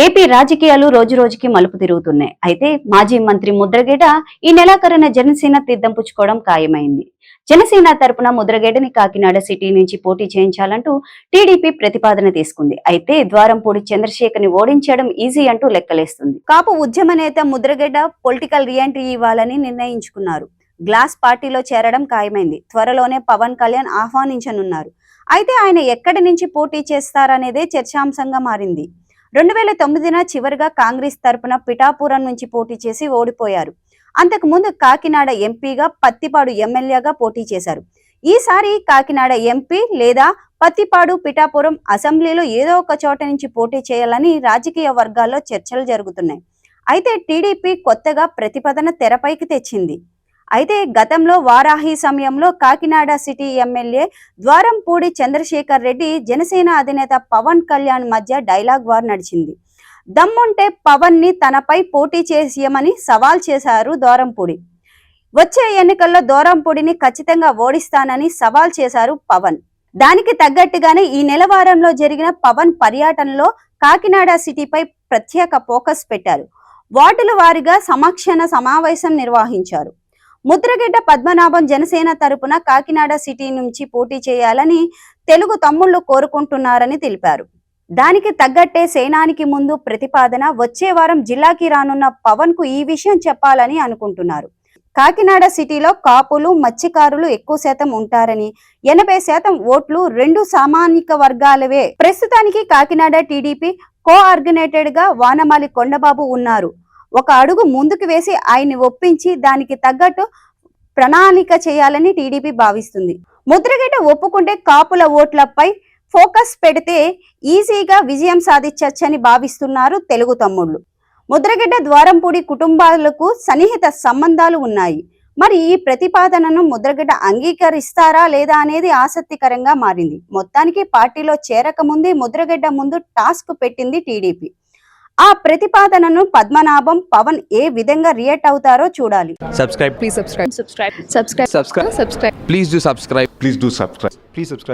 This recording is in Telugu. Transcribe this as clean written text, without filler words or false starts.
ఏపీ రాజకీయాలు రోజురోజుకి మలుపు తిరుగుతున్నాయి. అయితే మాజీ మంత్రి ముద్రగడ ఈ నెలాఖరున జనసేన తీర్థం పుచ్చుకోవడం ఖాయమైంది. జనసేన తరపున ముద్రగడని కాకినాడ సిటీ నుంచి పోటీ చేయించాలంటూ టీడీపీ ప్రతిపాదన తీసుకుంది. అయితే ద్వారంపూడి చంద్రశేఖర్ ని ఓడించడం ఈజీ అంటూ లెక్కలేస్తుంది. కాపు ఉద్యమ నేత ముద్రగడ పొలిటికల్ రీఎంట్రీ ఇవ్వాలని నిర్ణయించుకున్నారు. గ్లాస్ పార్టీలో చేరడం ఖాయమైంది. త్వరలోనే పవన్ కళ్యాణ్ ఆహ్వానించనున్నారు. అయితే ఆయన ఎక్కడి నుంచి పోటీ చేస్తారనేదే చర్చాంశంగా మారింది. 2009 చివరిగా కాంగ్రెస్ తరపున పిఠాపురం నుంచి పోటీ చేసి ఓడిపోయారు. అంతకు ముందు కాకినాడ ఎంపీగా, పత్తిపాడు ఎమ్మెల్యేగా పోటీ చేశారు. ఈసారి కాకినాడ ఎంపీ లేదా పత్తిపాడు, పిఠాపురం అసెంబ్లీలో ఏదో ఒక చోట నుంచి పోటీ చేయాలని రాజకీయ వర్గాల్లో చర్చలు జరుగుతున్నాయి. అయితే టీడీపీ కొత్తగా ప్రతిపాదన తెరపైకి తెచ్చింది. అయితే గతంలో వారాహి సమయంలో కాకినాడ సిటీ ఎమ్మెల్యే ద్వారంపూడి చంద్రశేఖర్ రెడ్డి, జనసేన అధినేత పవన్ కళ్యాణ్ మధ్య డైలాగ్ వార్ నడిచింది. దమ్ముంటే పవన్ ని తనపై పోటీ చేసేయమని సవాల్ చేశారు ద్వారంపూడి. వచ్చే ఎన్నికల్లో ద్వారంపూడిని ఖచ్చితంగా ఓడిస్తానని సవాల్ చేశారు పవన్. దానికి తగ్గట్టుగానే ఈ నెల వారంలో జరిగిన పవన్ పర్యటనలో కాకినాడ సిటీపై ప్రత్యేక ఫోకస్ పెట్టారు. వార్డుల వారీగా సమీక్షణ సమావేశం నిర్వహించారు. ముద్రగడ పద్మనాభం జనసేన తరపున కాకినాడ సిటీ నుంచి పోటీ చేయాలని తెలుగు తమ్ముళ్లు కోరుకుంటున్నారని తెలిపారు. దానికి తగ్గట్టే సేనానికి ముందు ప్రతిపాదన వచ్చే వారం జిల్లాకి రానున్న పవన్ కు ఈ విషయం చెప్పాలని అనుకుంటున్నారు. కాకినాడ సిటీలో కాపులు, మత్స్యకారులు ఎక్కువ శాతం ఉంటారని, 80% ఓట్లు రెండు సామాజిక వర్గాలవే. ప్రస్తుతానికి కాకినాడ టీడీపీ కోఆర్డినేటెడ్ గా వానమాలి కొండబాబు ఉన్నారు. ఒక అడుగు ముందుకు వేసి ఆయన్ని ఒప్పించి దానికి తగ్గట్టు ప్రణాళిక చేయాలని టీడీపీ భావిస్తుంది. ముద్రగడ ఒప్పుకుంటే కాపుల ఓట్లపై ఫోకస్ పెడితే ఈజీగా విజయం సాధించవచ్చని భావిస్తున్నారు తెలుగు తమ్ముళ్లు. ముద్రగడ, ద్వారంపూడి కుటుంబాలకు సన్నిహిత సంబంధాలు ఉన్నాయి. మరి ఈ ప్రతిపాదనను ముద్రగడ అంగీకరిస్తారా లేదా అనేది ఆసక్తికరంగా మారింది. మొత్తానికి పార్టీలో చేరక ముందే ముద్రగడ ముందు టాస్క్ పెట్టింది టీడీపీ. ఆ ప్రతిపాదనను పద్మనాభం, పవన్ ఏ విధంగా రియాక్ట్ అవుతారో చూడాలి. Subscribe. Please subscribe. Subscribe. Subscribe. Subscribe. Subscribe. Please do subscribe. Please do subscribe. Please subscribe.